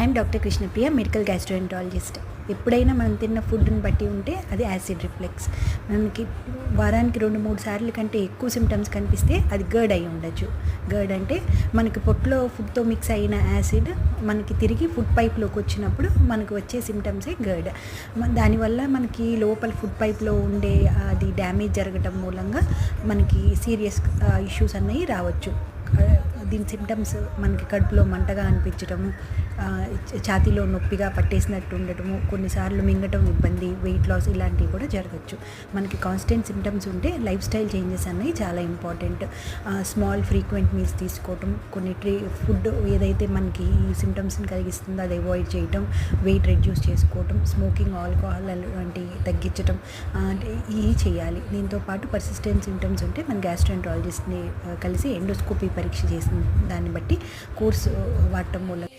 I'm doctor Krishnapriya, medical gastroenterologist. ఎప్పుడైనా మనం తిన్న ఫుడ్ని బట్టి ఉంటే అది యాసిడ్ రిఫ్లెక్స్. మనకి వారానికి 2-3 సార్లు కంటే ఎక్కువ సిమ్టమ్స్ కనిపిస్తే అది గర్డ్ అయి ఉండొచ్చు. గర్డ్ అంటే మనకి పొట్టలో ఫుడ్తో మిక్స్ అయిన యాసిడ్ మనకి తిరిగి ఫుడ్ పైప్లోకి వచ్చినప్పుడు మనకు వచ్చే సిమ్టమ్సే గర్డ్. దానివల్ల మనకి లోపల ఫుడ్ పైప్లో ఉండే అది డ్యామేజ్ జరగటం మూలంగా మనకి సీరియస్ ఇష్యూస్ అన్నవి రావచ్చు. దీని సిమ్టమ్స్ మనకి కడుపులో మంటగా అనిపించటము, ఛాతీలో నొప్పిగా పట్టేసినట్టు ఉండటము, కొన్నిసార్లు మింగటం ఇబ్బంది, వెయిట్ లాస్ ఇలాంటివి కూడా జరగచ్చు. మనకి కాన్స్టెంట్ సిమ్టమ్స్ ఉంటే లైఫ్ స్టైల్ చేంజెస్ అనేవి చాలా ఇంపార్టెంట్. స్మాల్ ఫ్రీక్వెంట్ మీల్స్ తీసుకోవటం, కొన్ని ఫుడ్ ఏదైతే మనకి ఈ సిమ్టమ్స్ని కలిగిస్తుందో అది అవాయిడ్ చేయటం, వెయిట్ రెడ్యూస్ చేసుకోవటం, స్మోకింగ్, ఆల్కహాల్ వంటివి తగ్గించటం ఇవి చేయాలి. దీంతో పాటు పర్సిస్టెంట్ సిమ్టమ్స్ ఉంటే మన గ్యాస్ట్రోఎంట్రాలజిస్ట్ని కలిసి ఎండోస్కోపీ పరీక్ష చేసిన దాన్ని బట్టి కోర్సు వాడటం మూలంగా